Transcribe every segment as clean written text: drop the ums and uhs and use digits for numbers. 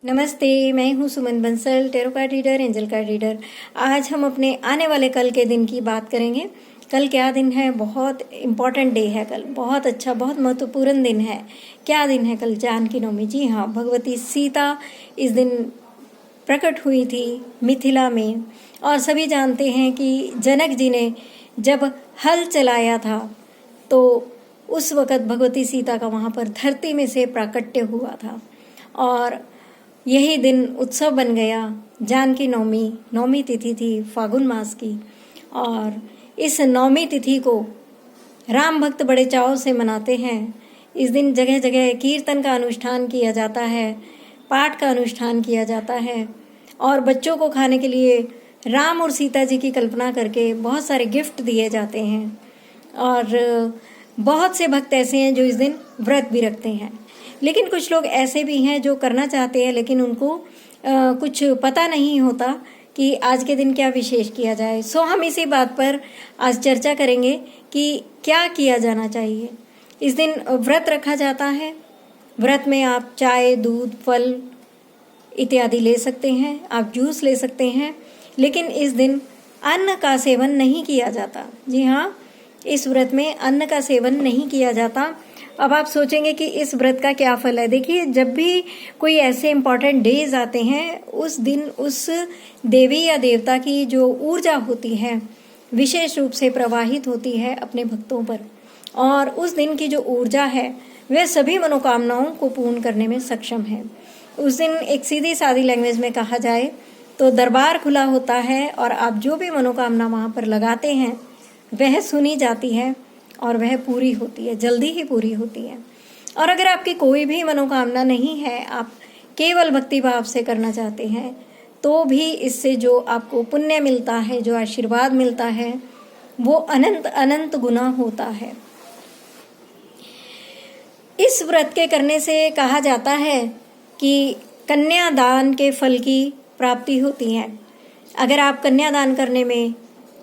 नमस्ते, मैं हूँ Suman Bansal, tarot card reader, angel card reader. आज हम अपने आने वाले कल के दिन की बात करेंगे। कल क्या दिन है? बहुत इम्पॉर्टेंट डे है कल, बहुत अच्छा, बहुत महत्वपूर्ण दिन है। क्या दिन है कल? जानकी नवमी। जी हाँ, भगवती सीता इस दिन प्रकट हुई थी मिथिला में। और सभी जानते हैं कि जनक जी ने जब हल चलाया था तो उस वक़्त भगवती सीता का वहाँ पर धरती में से प्राकट्य हुआ था और यही दिन उत्सव बन गया। जानकी नवमी, नौमी तिथि थी फागुन मास की, और इस नौमी तिथि को राम भक्त बड़े चाव से मनाते हैं। इस दिन जगह जगह कीर्तन का अनुष्ठान किया जाता है, पाठ का अनुष्ठान किया जाता है, और बच्चों को खाने के लिए राम और सीता जी की कल्पना करके बहुत सारे गिफ्ट दिए जाते हैं। और बहुत से भक्त ऐसे हैं जो इस दिन व्रत भी रखते हैं। लेकिन कुछ लोग ऐसे भी हैं जो करना चाहते हैं लेकिन उनको कुछ पता नहीं होता कि आज के दिन क्या विशेष किया जाए। सो हम इसी बात पर आज चर्चा करेंगे कि क्या किया जाना चाहिए। इस दिन व्रत रखा जाता है। व्रत में आप चाय, दूध, फल इत्यादि ले सकते हैं, आप जूस ले सकते हैं, लेकिन इस दिन अन्न का सेवन नहीं किया जाता। जी हाँ, इस व्रत में अन्न का सेवन नहीं किया जाता। अब आप सोचेंगे कि इस व्रत का क्या फल है। देखिए, जब भी कोई ऐसे इम्पॉर्टेंट डेज आते हैं, उस दिन उस देवी या देवता की जो ऊर्जा होती है विशेष रूप से प्रवाहित होती है अपने भक्तों पर, और उस दिन की जो ऊर्जा है वह सभी मनोकामनाओं को पूर्ण करने में सक्षम है। उस दिन एक सीधी सादी लैंग्वेज में कहा जाए तो दरबार खुला होता है और आप जो भी मनोकामना वहाँ पर लगाते हैं वह सुनी जाती है और वह पूरी होती है, जल्दी ही पूरी होती है। और अगर आपकी कोई भी मनोकामना नहीं है, आप केवल भक्ति भाव से करना चाहते हैं, तो भी इससे जो आपको पुण्य मिलता है, जो आशीर्वाद मिलता है, वो अनंत अनंत गुना होता है। इस व्रत के करने से कहा जाता है कि कन्यादान के फल की प्राप्ति होती है। अगर आप कन्यादान करने में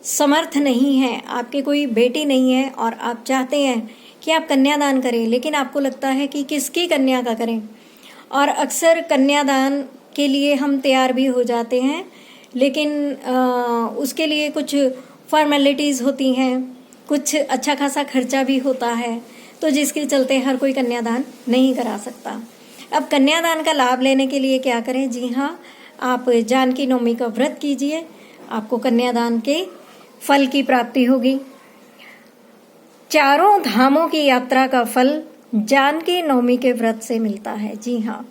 समर्थ नहीं है, आपके कोई बेटी नहीं है और आप चाहते हैं कि आप कन्यादान करें, लेकिन आपको लगता है कि किसकी कन्या का करें, और अक्सर कन्यादान के लिए हम तैयार भी हो जाते हैं, लेकिन उसके लिए कुछ फॉर्मेलिटीज़ होती हैं, कुछ अच्छा खासा खर्चा भी होता है, तो जिसके चलते हर कोई कन्यादान नहीं करा सकता। अब कन्यादान का लाभ लेने के लिए क्या करें? जी हाँ, आप जानकी नवमी का व्रत कीजिए, आपको कन्यादान के फल की प्राप्ति होगी। चारों धामों की यात्रा का फल जानकी नवमी के व्रत से मिलता है। जी हाँ,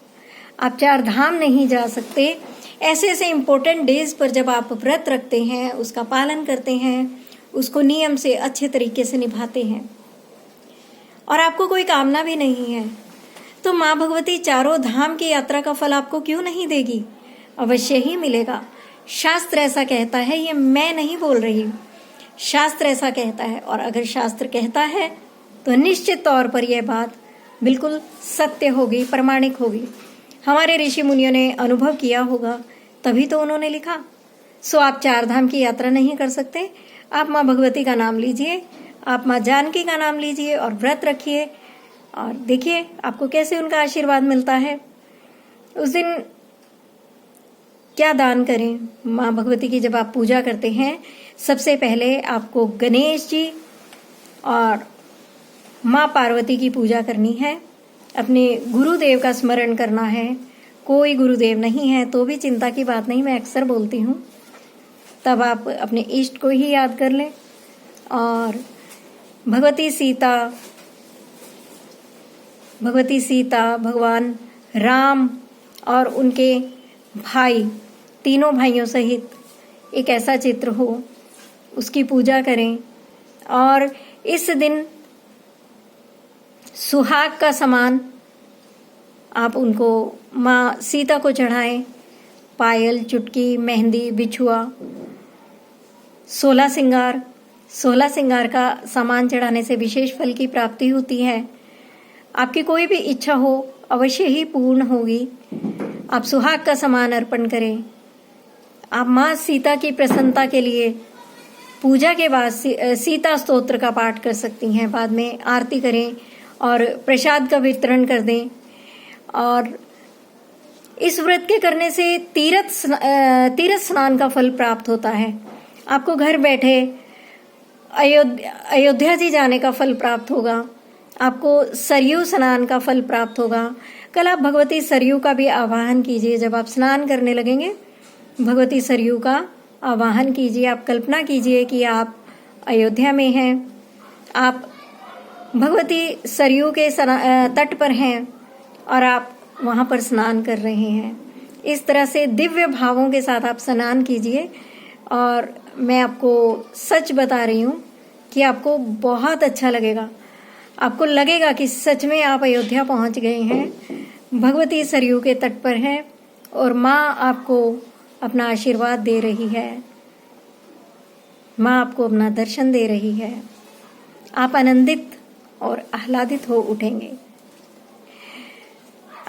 आप 4 धाम नहीं जा सकते। ऐसे ऐसे इम्पोर्टेंट डेज पर जब आप व्रत रखते हैं, उसका पालन करते हैं, उसको नियम से अच्छे तरीके से निभाते हैं, और आपको कोई कामना भी नहीं है, तो माँ भगवती चारों धाम की यात्रा का फल आपको क्यों नहीं देगी? अवश्य ही मिलेगा। शास्त्र ऐसा कहता है, ये मैं नहीं बोल रही, शास्त्र ऐसा कहता है। और अगर शास्त्र कहता है तो निश्चित तौर पर यह बात बिल्कुल सत्य होगी, प्रमाणिक होगी। हमारे ऋषि मुनियों ने अनुभव किया होगा, तभी तो उन्होंने लिखा। सो आप 4 धाम की यात्रा नहीं कर सकते, आप माँ भगवती का नाम लीजिए, आप माँ जानकी का नाम लीजिए और व्रत रखिए, और देखिए आपको कैसे उनका आशीर्वाद मिलता है। उस दिन क्या दान करें? माँ भगवती की जब आप पूजा करते हैं, सबसे पहले आपको गणेश जी और माँ पार्वती की पूजा करनी है। अपने गुरुदेव का स्मरण करना है। कोई गुरुदेव नहीं है तो भी चिंता की बात नहीं, मैं अक्सर बोलती हूँ। तब आप अपने इष्ट को ही याद कर लें, और भगवती सीता, भगवान राम और उनके भाई, तीनों भाइयों सहित एक ऐसा चित्र हो, उसकी पूजा करें। और इस दिन सुहाग का सामान आप उनको माँ सीता को चढ़ाएं। पायल, चुटकी, मेहंदी, बिछुआ, 16 श्रृंगार का सामान चढ़ाने से विशेष फल की प्राप्ति होती है। आपकी कोई भी इच्छा हो अवश्य ही पूर्ण होगी। आप सुहाग का सामान अर्पण करें। आप माँ सीता की प्रसन्नता के लिए पूजा के बाद सीता स्तोत्र का पाठ कर सकती हैं। बाद में आरती करें और प्रसाद का वितरण कर दें। और इस व्रत के करने से तीर्थ स्नान का फल प्राप्त होता है। आपको घर बैठे अयोध्या जी जाने का फल प्राप्त होगा। आपको सरयू स्नान का फल प्राप्त होगा। कल आप भगवती सरयू का भी आवाहन कीजिए। जब आप स्नान करने लगेंगे, भगवती सरयू का आवाहन कीजिए। आप कल्पना कीजिए कि आप अयोध्या में हैं, आप भगवती सरयू के तट पर हैं और आप वहां पर स्नान कर रहे हैं। इस तरह से दिव्य भावों के साथ आप स्नान कीजिए और मैं आपको सच बता रही हूँ कि आपको बहुत अच्छा लगेगा। आपको लगेगा कि सच में आप अयोध्या पहुंच गए हैं, भगवती सरयू के तट पर हैं और माँ आपको अपना आशीर्वाद दे रही है, माँ आपको अपना दर्शन दे रही है। आप आनंदित और आह्लादित हो उठेंगे।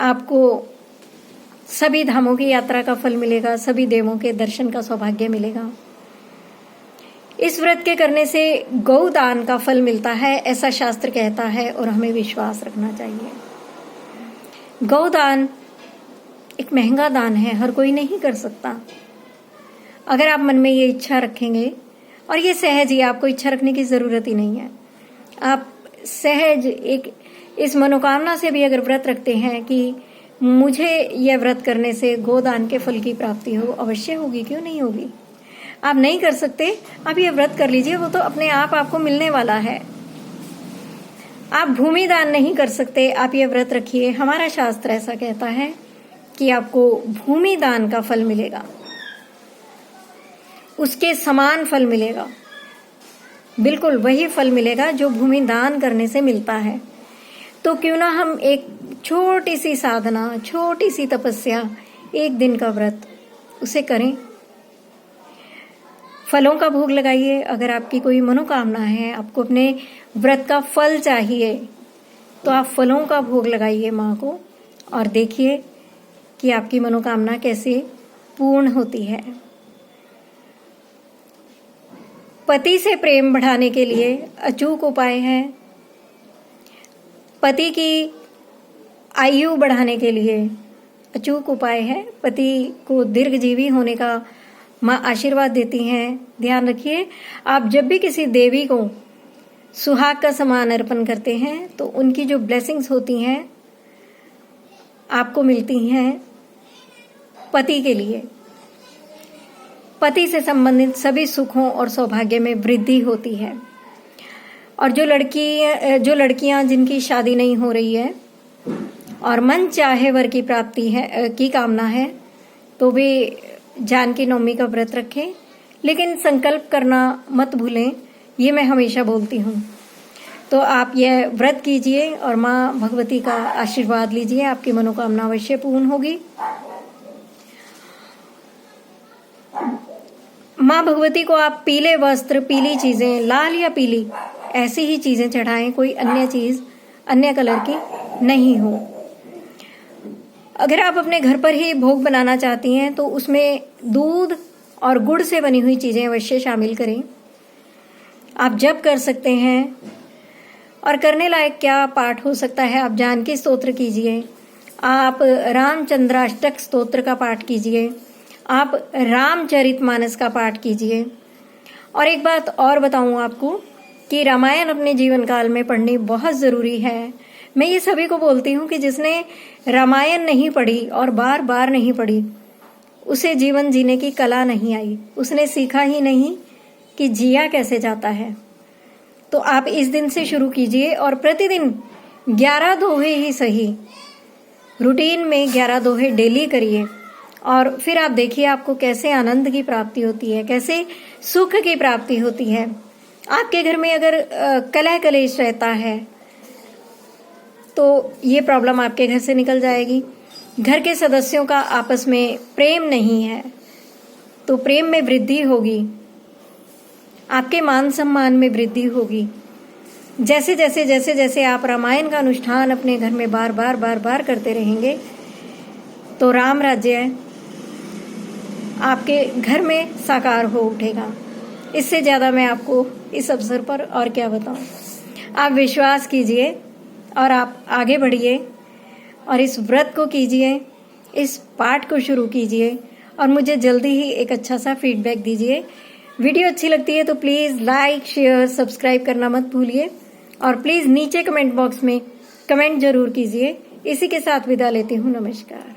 आपको सभी धामों की यात्रा का फल मिलेगा, सभी देवों के दर्शन का सौभाग्य मिलेगा। इस व्रत के करने से गौदान का फल मिलता है, ऐसा शास्त्र कहता है और हमें विश्वास रखना चाहिए। गौदान एक महंगा दान है, हर कोई नहीं कर सकता। अगर आप मन में ये इच्छा रखेंगे, और ये सहज ही, आपको इच्छा रखने की जरूरत ही नहीं है, आप सहज एक इस मनोकामना से भी अगर व्रत रखते हैं कि मुझे यह व्रत करने से गोदान के फल की प्राप्ति हो, अवश्य होगी, क्यों नहीं होगी। आप नहीं कर सकते, आप ये व्रत कर लीजिए, वो तो अपने आप आपको मिलने वाला है। आप भूमि दान नहीं कर सकते, आप ये व्रत रखिए। हमारा शास्त्र ऐसा कहता है कि आपको भूमि दान का फल मिलेगा, उसके समान फल मिलेगा, बिल्कुल वही फल मिलेगा जो भूमि दान करने से मिलता है। तो क्यों ना हम एक छोटी सी साधना, छोटी सी तपस्या, एक दिन का व्रत, उसे करें। फलों का भोग लगाइए। अगर आपकी कोई मनोकामना है, आपको अपने व्रत का फल चाहिए, तो आप फलों का भोग लगाइए माँ को और देखिए कि आपकी मनोकामना कैसे पूर्ण होती है। पति से प्रेम बढ़ाने के लिए अचूक उपाय है। पति की आयु बढ़ाने के लिए अचूक उपाय है। पति को दीर्घजीवी होने का माँ आशीर्वाद देती हैं। ध्यान रखिए, आप जब भी किसी देवी को सुहाग का सामान अर्पण करते हैं तो उनकी जो ब्लेसिंग्स होती हैं आपको मिलती हैं पति के लिए। पति से संबंधित सभी सुखों और सौभाग्य में वृद्धि होती है। और जो लड़कियां जिनकी शादी नहीं हो रही है और मन चाहे वर की प्राप्ति है की कामना है, तो वे जानकी नवमी का व्रत रखें, लेकिन संकल्प करना मत भूलें, ये मैं हमेशा बोलती हूँ। तो आप यह व्रत कीजिए और माँ भगवती का आशीर्वाद लीजिए, आपकी मनोकामना अवश्य पूर्ण होगी। माँ भगवती को आप पीले वस्त्र, पीली चीजें, लाल या पीली ऐसी ही चीजें चढ़ाएं, कोई अन्य चीज अन्य कलर की नहीं हो। अगर आप अपने घर पर ही भोग बनाना चाहती हैं तो उसमें दूध और गुड़ से बनी हुई चीजें अवश्य शामिल करें। आप जप कर सकते हैं और करने लायक क्या पाठ हो सकता है, आप जानकी स्तोत्र कीजिए, आप रामचंद्राष्टक स्तोत्र का पाठ कीजिए, आप रामचरितमानस का पाठ कीजिए। और एक बात और बताऊं आपको कि रामायण अपने जीवन काल में पढ़नी बहुत जरूरी है। मैं ये सभी को बोलती हूँ कि जिसने रामायण नहीं पढ़ी और बार बार नहीं पढ़ी, उसे जीवन जीने की कला नहीं आई, उसने सीखा ही नहीं कि जिया कैसे जाता है। तो आप इस दिन से शुरू कीजिए और प्रतिदिन 11 दोहे ही सही, रूटीन में 11 दोहे डेली करिए और फिर आप देखिए आपको कैसे आनंद की प्राप्ति होती है, कैसे सुख की प्राप्ति होती है। आपके घर में अगर कलह कलेश रहता है तो ये प्रॉब्लम आपके घर से निकल जाएगी। घर के सदस्यों का आपस में प्रेम नहीं है तो प्रेम में वृद्धि होगी, आपके मान सम्मान में वृद्धि होगी। जैसे जैसे आप रामायण का अनुष्ठान अपने घर में बार बार करते रहेंगे तो राम राज्य आपके घर में साकार हो उठेगा। इससे ज्यादा मैं आपको इस अवसर पर और क्या बताऊं। आप विश्वास कीजिए और आप आगे बढ़िए और इस व्रत को कीजिए इस पार्ट को शुरू कीजिए और मुझे जल्दी ही एक अच्छा सा फीडबैक दीजिए। वीडियो अच्छी लगती है तो प्लीज़ लाइक, शेयर, सब्सक्राइब करना मत भूलिए और प्लीज़ नीचे कमेंट बॉक्स में कमेंट जरूर कीजिए। इसी के साथ विदा लेती हूँ। नमस्कार।